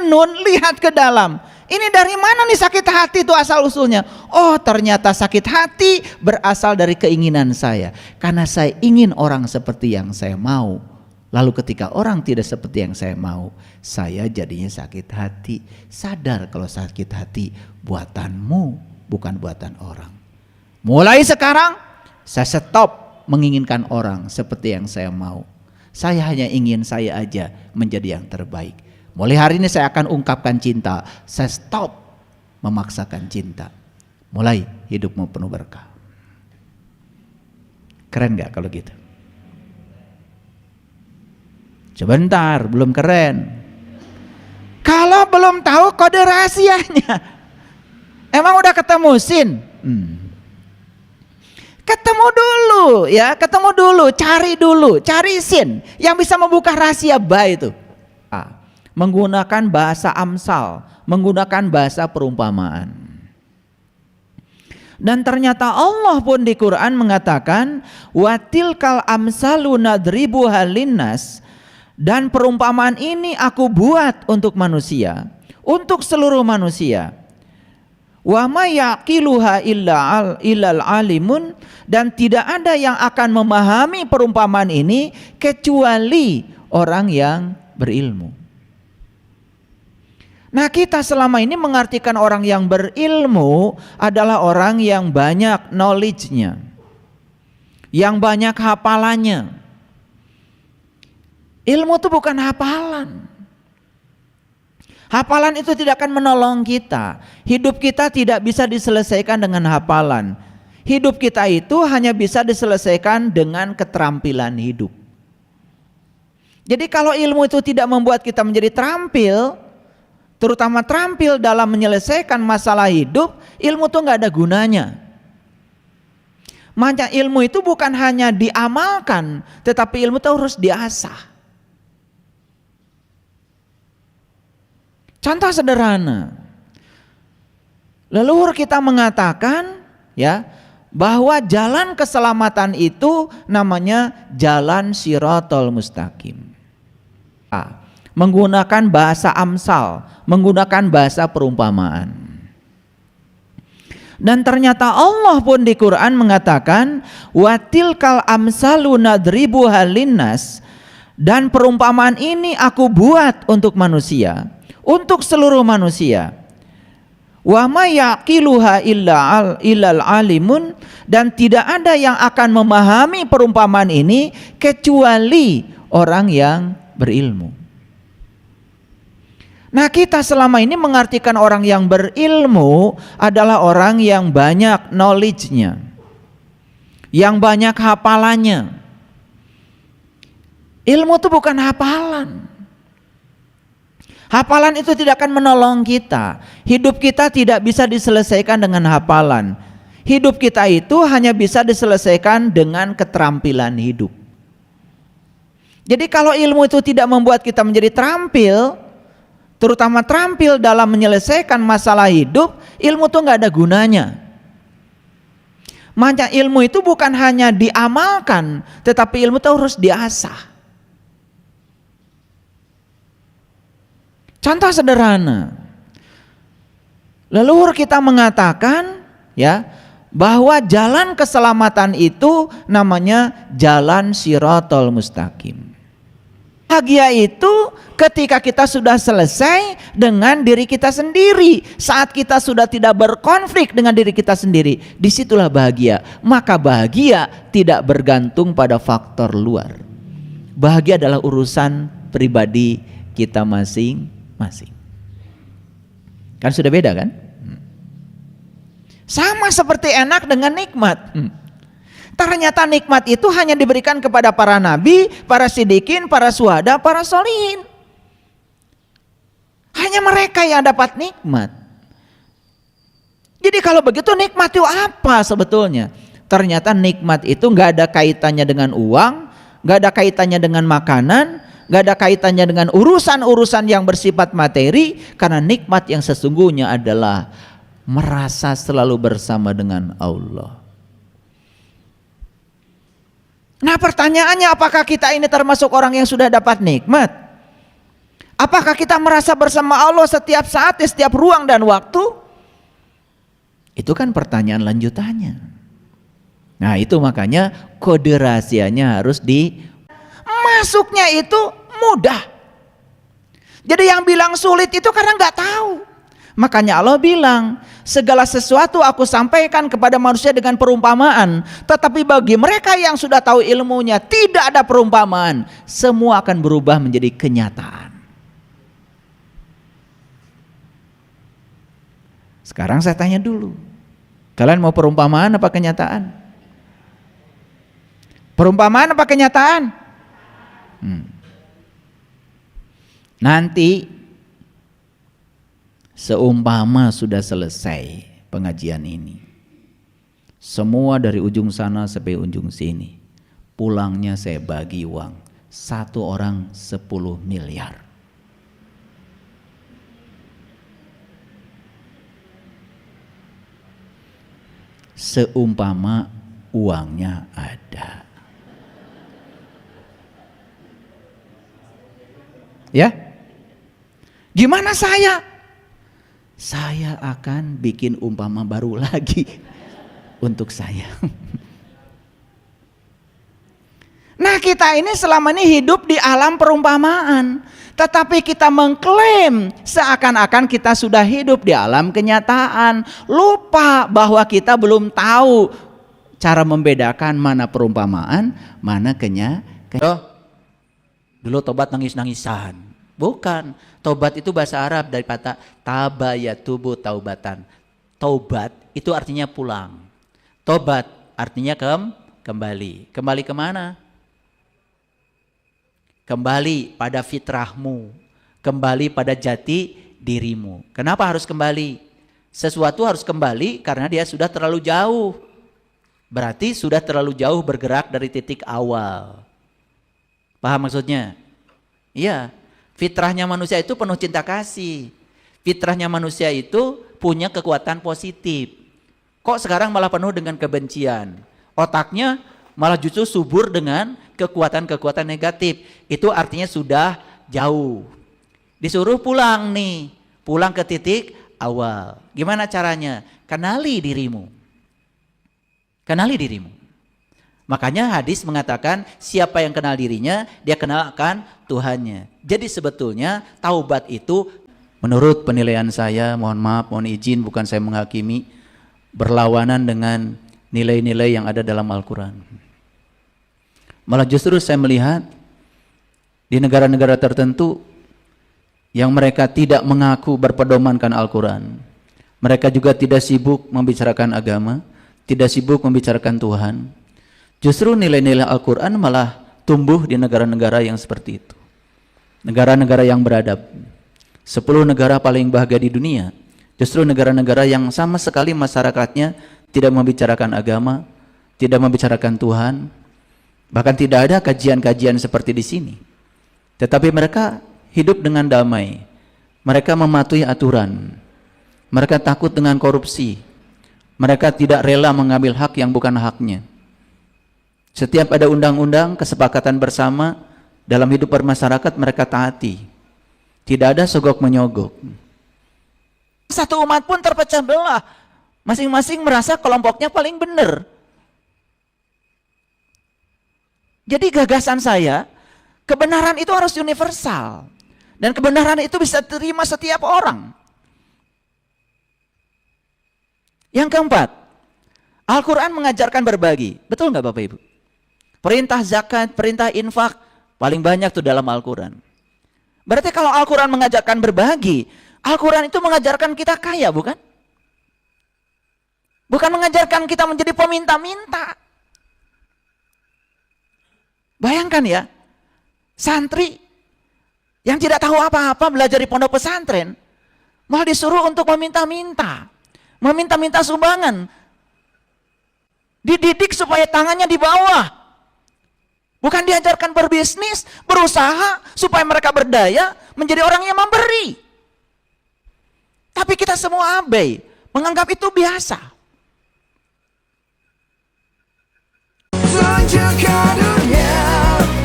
renun, lihat ke dalam. Ini dari mana nih sakit hati itu asal usulnya? Oh, ternyata sakit hati berasal dari keinginan saya. Karena saya ingin orang seperti yang saya mau. Lalu ketika orang tidak seperti yang saya mau, saya jadinya sakit hati. Sadar kalau sakit hati buatanmu, bukan buatan orang. Mulai sekarang saya stop menginginkan orang seperti yang saya mau. Saya hanya ingin saya aja menjadi yang terbaik. Mulai hari ini saya akan ungkapkan cinta. Saya stop memaksakan cinta. Mulai hidupmu penuh berkah. Keren gak kalau gitu? Sebentar, belum keren. Kalau belum tahu kode rahasianya, emang udah ketemu sin? Ketemu dulu ya, ketemu dulu, cari sin yang bisa membuka rahasia ba itu. Menggunakan bahasa amsal, menggunakan bahasa perumpamaan. Dan ternyata Allah pun di Quran mengatakan watilkal amsalu nadribuha linnas, dan perumpamaan ini aku buat untuk manusia, untuk seluruh manusia. Wa may yaqiluha illal alimun, dan tidak ada yang akan memahami perumpamaan ini kecuali orang yang berilmu. Nah, kita selama ini mengartikan orang yang berilmu adalah orang yang banyak knowledge-nya, yang banyak hafalannya. Ilmu itu bukan hafalan. Hafalan itu tidak akan menolong kita. Hidup kita tidak bisa diselesaikan dengan hafalan. Hidup kita itu hanya bisa diselesaikan dengan keterampilan hidup. Jadi kalau ilmu itu tidak membuat kita menjadi terampil, terutama terampil dalam menyelesaikan masalah hidup, ilmu itu nggak ada gunanya. Makanya ilmu itu bukan hanya diamalkan, tetapi ilmu itu harus diasah. Contoh sederhana, leluhur kita mengatakan ya bahwa jalan keselamatan itu namanya jalan Shirathul Mustaqim. Menggunakan bahasa amsal, menggunakan bahasa perumpamaan. Dan ternyata Allah pun di Quran mengatakan watilkal amsalu nadribuha linnas, dan perumpamaan ini aku buat untuk manusia, untuk seluruh manusia. Wa may yaqiluha illal alimun, dan tidak ada yang akan memahami perumpamaan ini kecuali orang yang berilmu. Nah, kita selama ini mengartikan orang yang berilmu adalah orang yang banyak knowledge-nya, yang banyak hafalannya. Ilmu itu bukan hafalan. Hafalan itu tidak akan menolong kita. Hidup kita tidak bisa diselesaikan dengan hafalan. Hidup kita itu hanya bisa diselesaikan dengan keterampilan hidup. Jadi kalau ilmu itu tidak membuat kita menjadi terampil, terutama terampil dalam menyelesaikan masalah hidup, ilmu itu nggak ada gunanya. Makanya ilmu itu bukan hanya diamalkan, tetapi ilmu itu harus diasah. Contoh sederhana, leluhur kita mengatakan ya bahwa jalan keselamatan itu namanya jalan Shirathul Mustaqim. Bahagia itu ketika kita sudah selesai dengan diri kita sendiri. Saat kita sudah tidak berkonflik dengan diri kita sendiri, disitulah bahagia. Maka bahagia tidak bergantung pada faktor luar. Bahagia adalah urusan pribadi kita masing-masing. Kan sudah beda kan? Sama seperti enak dengan nikmat. Ternyata nikmat itu hanya diberikan kepada para nabi, para siddiqin, para syuhada, para sholihin. Hanya mereka yang dapat nikmat. Jadi kalau begitu nikmat itu apa sebetulnya? Ternyata nikmat itu nggak ada kaitannya dengan uang, nggak ada kaitannya dengan makanan, nggak ada kaitannya dengan urusan-urusan yang bersifat materi. Karena nikmat yang sesungguhnya adalah merasa selalu bersama dengan Allah. Nah, pertanyaannya, apakah kita ini termasuk orang yang sudah dapat nikmat? Apakah kita merasa bersama Allah setiap saat, di setiap ruang dan waktu? Itu kan pertanyaan lanjutannya. Nah itu makanya kode rahasianya harus masuknya itu mudah. Jadi yang bilang sulit itu karena nggak tahu. Makanya Allah bilang, segala sesuatu aku sampaikan kepada manusia dengan perumpamaan. Tetapi bagi mereka yang sudah tahu ilmunya, tidak ada perumpamaan. Semua akan berubah menjadi kenyataan. Sekarang saya tanya dulu, kalian mau perumpamaan apa kenyataan? Perumpamaan apa kenyataan? Nanti seumpama sudah selesai pengajian ini, semua dari ujung sana sampai ujung sini, pulangnya saya bagi uang, satu orang 10 miliar. Seumpama uangnya ada. Ya, gimana saya? Saya akan bikin umpama baru lagi untuk saya. Nah kita ini selama ini hidup di alam perumpamaan, tetapi kita mengklaim seakan-akan kita sudah hidup di alam kenyataan. Lupa bahwa kita belum tahu cara membedakan mana perumpamaan, mana kenyataan. Dulu tobat nangis-nangisan. Bukan, tobat itu bahasa Arab dari kata tabayatubu taubatan. Tobat itu artinya pulang. Tobat artinya kembali. Kembali kemana? Kembali pada fitrahmu. Kembali pada jati dirimu. Kenapa harus kembali? Sesuatu harus kembali karena dia sudah terlalu jauh. Berarti sudah terlalu jauh bergerak dari titik awal. Paham maksudnya? Iya. Fitrahnya manusia itu penuh cinta kasih. Fitrahnya manusia itu punya kekuatan positif. Kok sekarang malah penuh dengan kebencian? Otaknya malah justru subur dengan kekuatan-kekuatan negatif. Itu artinya sudah jauh. Disuruh pulang nih. Pulang ke titik awal. Gimana caranya? Kenali dirimu. Kenali dirimu. Makanya hadis mengatakan siapa yang kenal dirinya, dia kenalkan Tuhannya. Jadi sebetulnya taubat itu menurut penilaian saya, mohon maaf, mohon izin, bukan saya menghakimi, berlawanan dengan nilai-nilai yang ada dalam Al-Quran. Malah justru saya melihat di negara-negara tertentu yang mereka tidak mengaku berpedomankan Al-Quran. Mereka juga tidak sibuk membicarakan agama, tidak sibuk membicarakan Tuhan. Justru nilai-nilai Al-Quran malah tumbuh di negara-negara yang seperti itu. Negara-negara yang beradab. 10 negara paling bahagia di dunia. Justru negara-negara yang sama sekali masyarakatnya tidak membicarakan agama, tidak membicarakan Tuhan. Bahkan tidak ada kajian-kajian seperti di sini. Tetapi mereka hidup dengan damai. Mereka mematuhi aturan. Mereka takut dengan korupsi. Mereka tidak rela mengambil hak yang bukan haknya. Setiap ada undang-undang, kesepakatan bersama dalam hidup bermasyarakat mereka taati. Tidak ada sogok menyogok. Satu umat pun terpecah belah. Masing-masing merasa kelompoknya paling benar. Jadi gagasan saya, kebenaran itu harus universal. Dan kebenaran itu bisa diterima setiap orang. Yang keempat, Al-Quran mengajarkan berbagi. Betul nggak Bapak Ibu? Perintah zakat, perintah infak, paling banyak tuh dalam Al-Quran. Berarti kalau Al-Quran mengajarkan berbagi, Al-Quran itu mengajarkan kita kaya, bukan? Bukan mengajarkan kita menjadi peminta-minta. Bayangkan ya, santri yang tidak tahu apa-apa belajar di pondok pesantren, malah disuruh untuk meminta-minta. Meminta-minta sumbangan. Dididik supaya tangannya di bawah. Bukan diajarkan berbisnis, berusaha supaya mereka berdaya, menjadi orang yang memberi. Tapi kita semua abai, menganggap itu biasa. Tunjukkan dunia,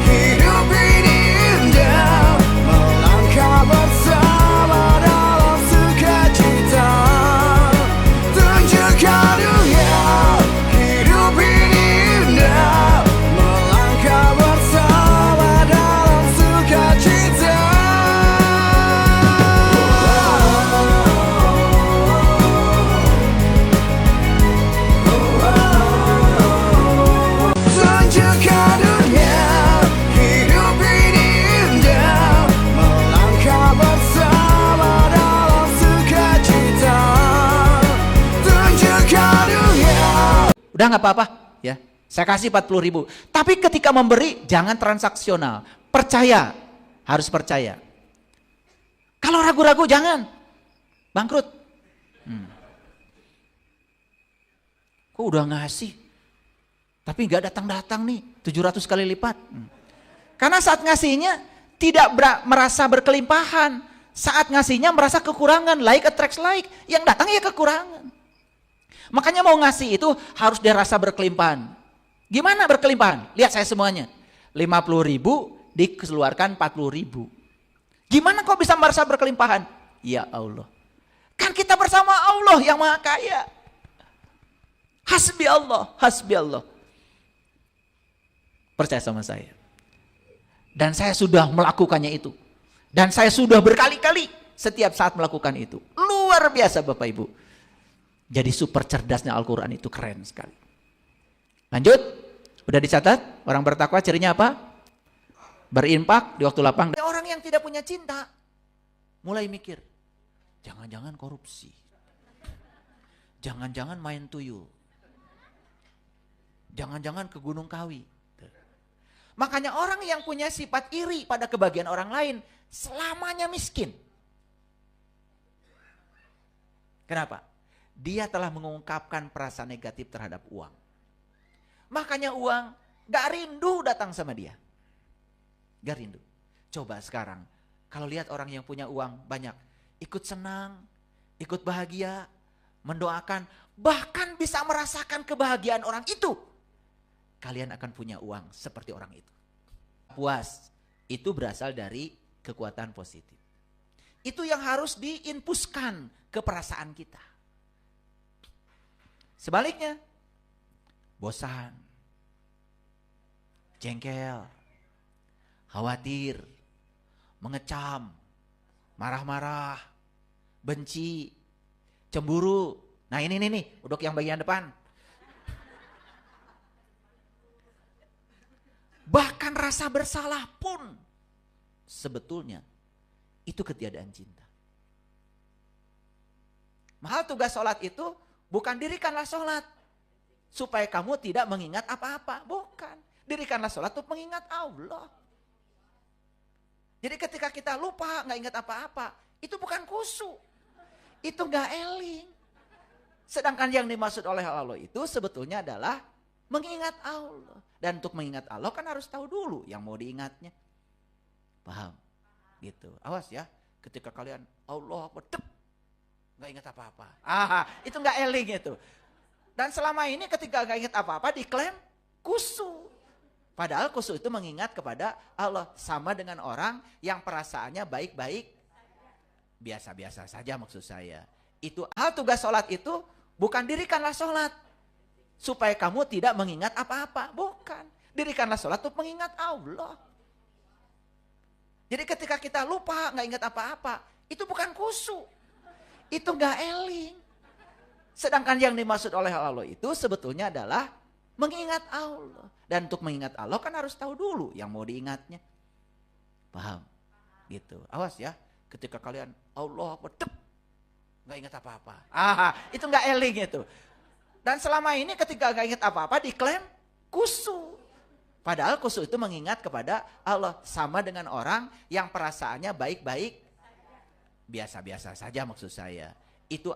hidup ini indah, melangkah Udah nggak apa-apa ya. Saya kasih 40.000. Tapi ketika memberi jangan transaksional. Percaya. Harus percaya. Kalau ragu-ragu jangan. Bangkrut. Kok udah ngasih. Tapi nggak datang-datang nih. 700 kali lipat. Karena saat ngasihnya tidak merasa berkelimpahan. Saat ngasihnya merasa kekurangan. Like attracts like. Yang datang ya kekurangan. Makanya mau ngasih itu harus dia rasa berkelimpahan. Gimana berkelimpahan? Lihat saya semuanya. 50.000 dikeluarkan 40.000. Gimana kok bisa merasa berkelimpahan? Ya Allah. Kan kita bersama Allah yang Maha Kaya. Hasbi Allah, hasbi Allah. Percaya sama saya. Dan saya sudah melakukannya itu. Dan saya sudah berkali-kali setiap saat melakukan itu. Luar biasa Bapak Ibu. Jadi super cerdasnya Al-Quran itu keren sekali. Lanjut. Udah dicatat? Orang bertakwa cirinya apa? Berinfak di waktu lapang. Orang yang tidak punya cinta. Mulai mikir. Jangan-jangan korupsi. Jangan-jangan main tuyul. Jangan-jangan ke Gunung Kawi. Makanya orang yang punya sifat iri pada kebahagiaan orang lain. Selamanya miskin. Kenapa? Dia telah mengungkapkan perasaan negatif terhadap uang. Makanya uang gak rindu datang sama dia. Gak rindu. Coba sekarang, kalau lihat orang yang punya uang banyak, ikut senang, ikut bahagia, mendoakan, bahkan bisa merasakan kebahagiaan orang itu. Kalian akan punya uang seperti orang itu. Puas, itu berasal dari kekuatan positif. Itu yang harus diinpuskan ke perasaan kita. Sebaliknya, bosan, jengkel, khawatir, mengecam, marah-marah, benci, cemburu. Nah ini nih, uduk yang bagian depan. Bahkan rasa bersalah pun sebetulnya itu ketiadaan cinta. Mahal tugas sholat itu bukan dirikanlah sholat supaya kamu tidak mengingat apa-apa. Bukan. Dirikanlah sholat untuk mengingat Allah. Jadi ketika kita lupa nggak ingat apa-apa, itu bukan khusyuk. Itu nggak eling. Sedangkan yang dimaksud oleh Allah itu sebetulnya adalah mengingat Allah. Dan untuk mengingat Allah kan harus tahu dulu yang mau diingatnya. Paham? Gitu. Awas ya, ketika kalian Allah bedep, nggak ingat apa-apa. Itu nggak eling itu. Dan selama ini ketika nggak ingat apa-apa diklaim khusyuk. Padahal khusyuk itu mengingat kepada Allah. Sama dengan orang yang perasaannya baik-baik, biasa-biasa saja maksud saya. Itu hal tugas sholat itu bukan dirikanlah sholat supaya kamu tidak mengingat apa-apa. Bukan. Dirikanlah sholat untuk mengingat Allah. Jadi ketika kita lupa nggak ingat apa-apa, itu bukan khusyuk. Itu nggak eling. Sedangkan yang dimaksud oleh Allah itu sebetulnya adalah mengingat Allah. Dan untuk mengingat Allah kan harus tahu dulu yang mau diingatnya. Paham? Gitu. Awas ya, ketika kalian Allah bedep, nggak ingat apa-apa. Itu nggak eling itu. Dan selama ini ketika nggak ingat apa-apa diklaim khusyuk. Padahal khusyuk itu mengingat kepada Allah. Sama dengan orang yang perasaannya baik-baik, biasa-biasa saja maksud saya. Itu